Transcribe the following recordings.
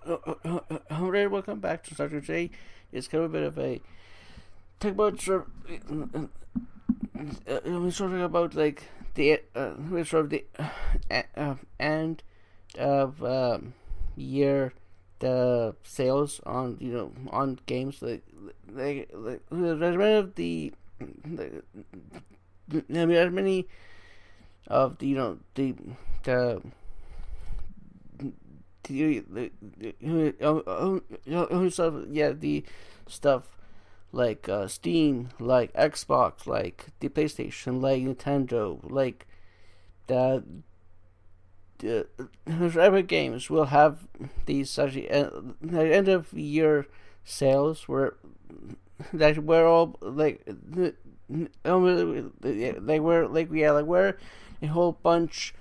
Alright, welcome back to Star Trek today. It's kind of a bit of a talk about we're talking about like the sort of the end of year the sales on on games like there's many of the I mean there's many of the the the stuff like Steam, like Xbox, like the PlayStation, like Nintendo, like the Epic Games will have these actually end of year sales where that we're all where a whole bunch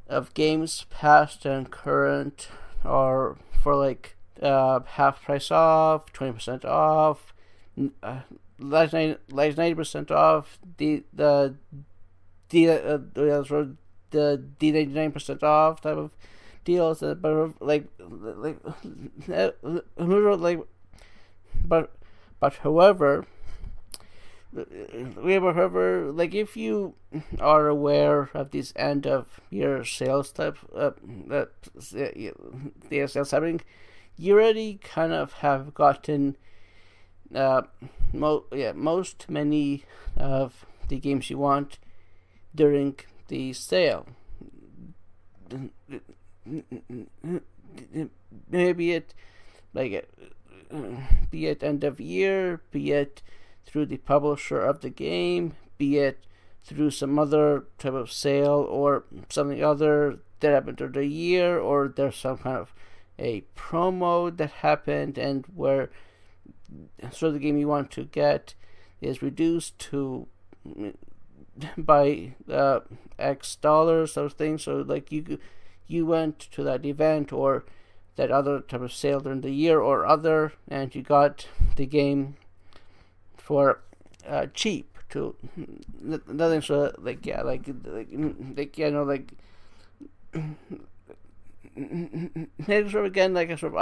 of games past and current are for like half price off, 20% off, last 90% off, the D99% off type of deals, but but however, like if you are aware of these end of year sales type the sales happening, you already kind of have gotten most many of the games you want during the sale. Maybe it like be it end of year, be it through the publisher of the game, be it through some other type of sale or something other that happened during the year, or there's some kind of a promo that happened and where so the game you want to get is reduced to by X dollars, those things. So like you went to that event or that other type of sale during the year or other, and you got the game for cheap to nothing. So like maybe sort of again like a sort of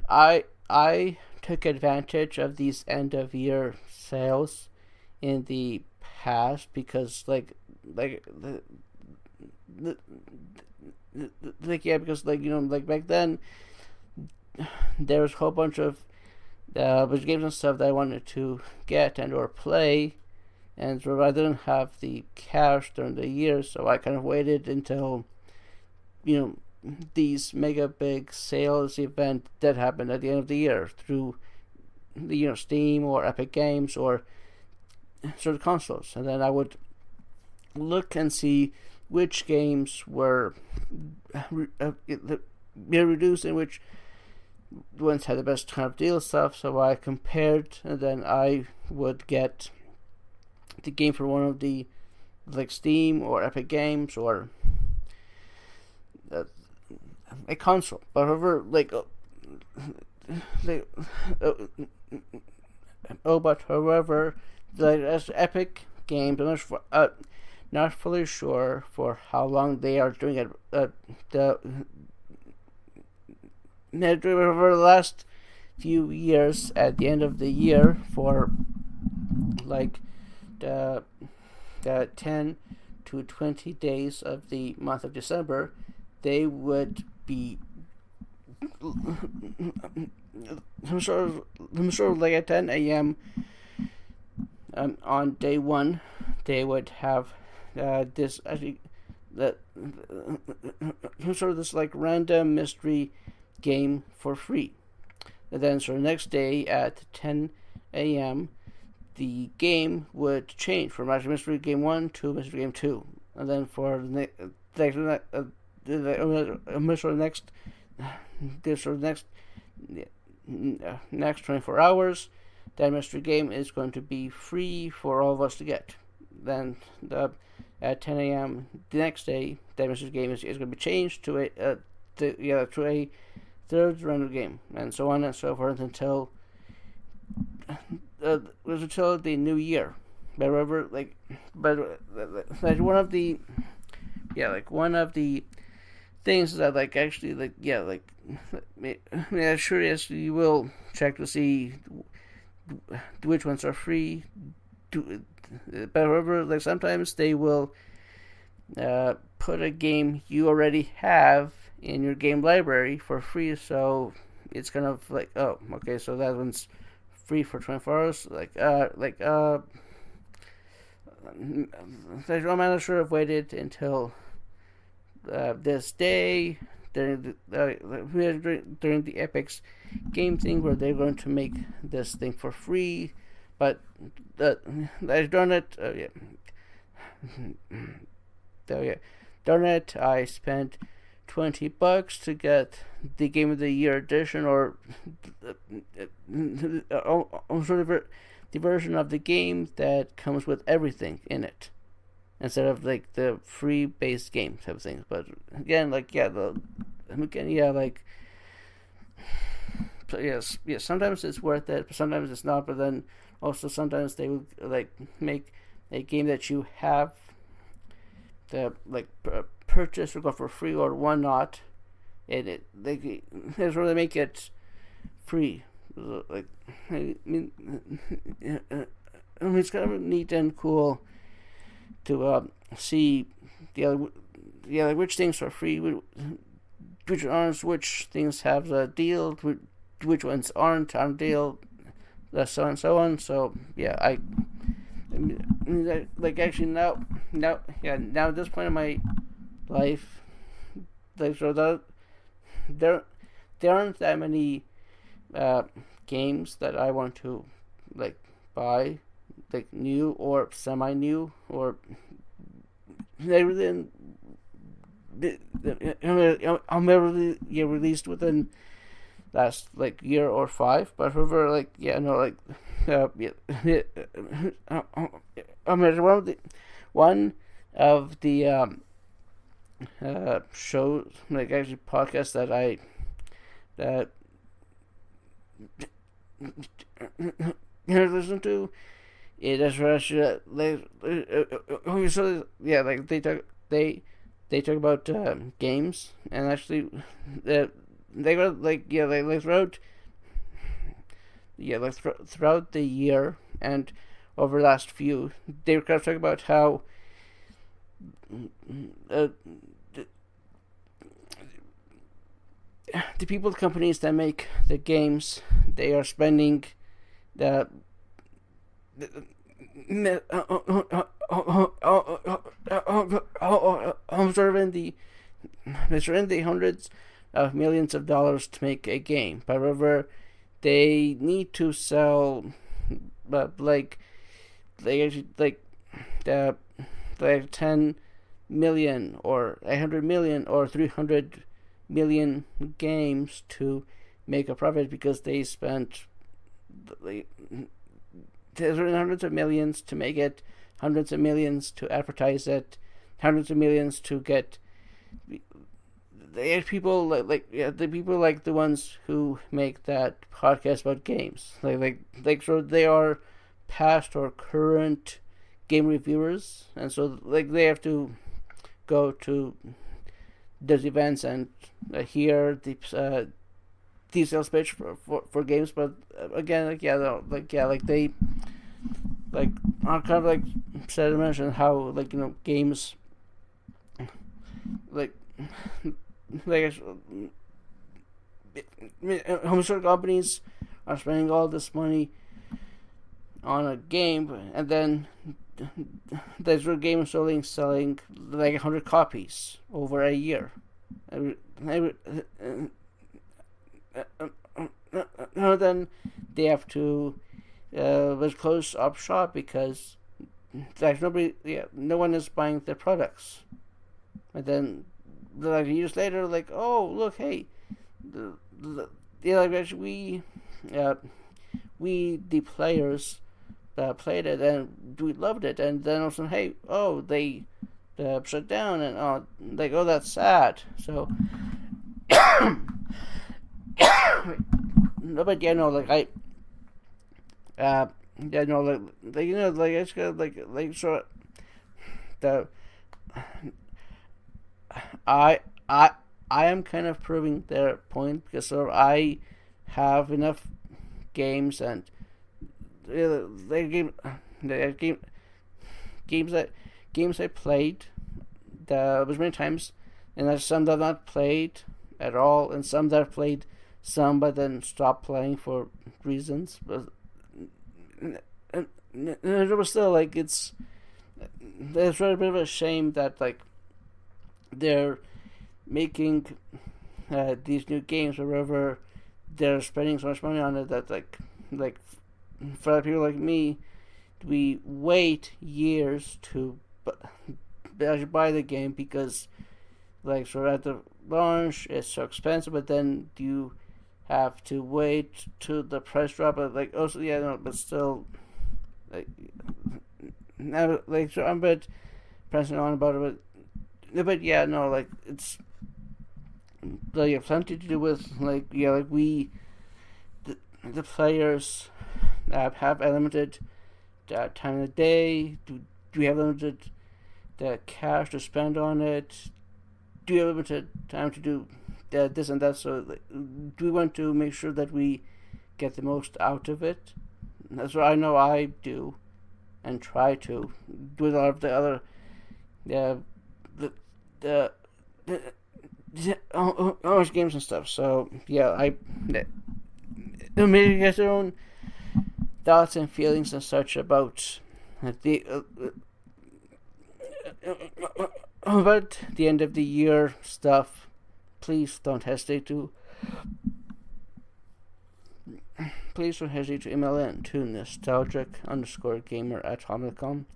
I took advantage of these end of year sales in the past because because like back then there was a whole bunch of games and stuff that I wanted to get and or play, and so I didn't have the cash during the year, so I kind of waited until these mega big sales event that happened at the end of the year through Steam or Epic Games or sort of consoles, and then I would look and see which games were reduced and which ones had the best kind of deal stuff. So I compared, and then I would get the game for one of the like Steam or Epic Games or a console. But however, but however, as Epic Games, I'm not fully sure for how long they are doing it. Over the last few years, at the end of the year, for like the 10 to 20 days of the month of December, they would be I'm sure like at 10 a.m. On day one, they would have this actually that sort of this like random mystery game for free. And then so the next day at 10 a.m. the game would change from Mystery Game 1 to Mystery Game 2. And then for the next 24 hours, that mystery game is going to be free for all of us to get. Then at 10 a.m. the next day, that mystery game is going to be changed to a third random game, and so on and so forth until the new year. But remember, one of the things that like actually like yeah like yeah sure yes you will check to see which ones are free. But however, like sometimes they will put a game you already have in your game library for free, so it's kind of like, oh, okay, so that one's free for 24 hours. I'm not sure I've waited until this day during the Epic's game thing where they're going to make this thing for free, but I've done it. Darn it! I spent $20 to get the Game of the Year edition, or sort of the version of the game that comes with everything in it, instead of like the free based game type of things. But again, like so yes, sometimes it's worth it, but sometimes it's not. But then also sometimes they would like make a game that you have to like purchase or go for free or whatnot, and that's where they make it free. Like I mean, it's kind of neat and cool to see like which things are free, which aren't, which things have a deal, which ones aren't on deal, so on and so on. So yeah, I mean, like actually now at this point in my life, like so there aren't that many games that I want to like buy, like new or semi-new, or they really I'm never released within last like year or 5. But however, like I mean one of the shows, like actually podcasts that listen to, it is Russia. So yeah, like they talk about games, and actually they were like throughout the year and over the last few, they were kind of talking about how the people, the companies that make the games, they are spending the in the hundreds of millions of dollars to make a game. However, they need to sell, like they actually like 10 million or 100 million or 300 million games to make a profit, because they spent like hundreds of millions to make it, hundreds of millions to advertise it, hundreds of millions to get the people the people like the ones who make that podcast about games, like so they are past or current game reviewers, and so like they have to go to those events and hear the sales pitch for games. But again, they like are kind of like said, mentioned how games like home store companies are spending all this money on a game, and then there's a game selling like 100 copies over a year. Then they have to close up shop because no one is buying their products. And then like years later, like, oh look, hey, we the players played it and we loved it, and then also, hey, oh, they shut down, and like, oh, that's sad. So no, but yeah, no, like it's good, like so the I I am kind of proving their point because sort of I have enough games and games I played that was many times, and there's some that I've not played at all, and some that I've played some but then stopped playing for reasons. But it was still like it's really a bit of a shame that like they're making these new games or whatever, they're spending so much money on it that like for people like me, we wait years to actually buy the game because like so at the launch it's so expensive, but then you have to wait to the price drop. But like also yeah no, but still like now like so I'm a bit pressing on about it, but yeah no like it's like you have plenty to do with like yeah like we the players have limited time of the day. Do we have limited cash to spend on it? Do we have limited time to do this and that? So like, do we want to make sure that we get the most out of it? That's what I know I do, and try to do with all of the other much games and stuff. So yeah, maybe get their own thoughts and feelings and such about the about the end of the year stuff. Please don't hesitate to email in to nostalgic_gamer@hotmail.com,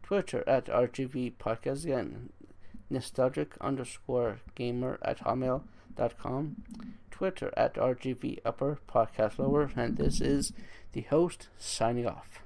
Twitter @RGV Podcast again, nostalgic_gamer@hotmail.com, Twitter @RGV Upper Podcast Lower, and this is the host signing off.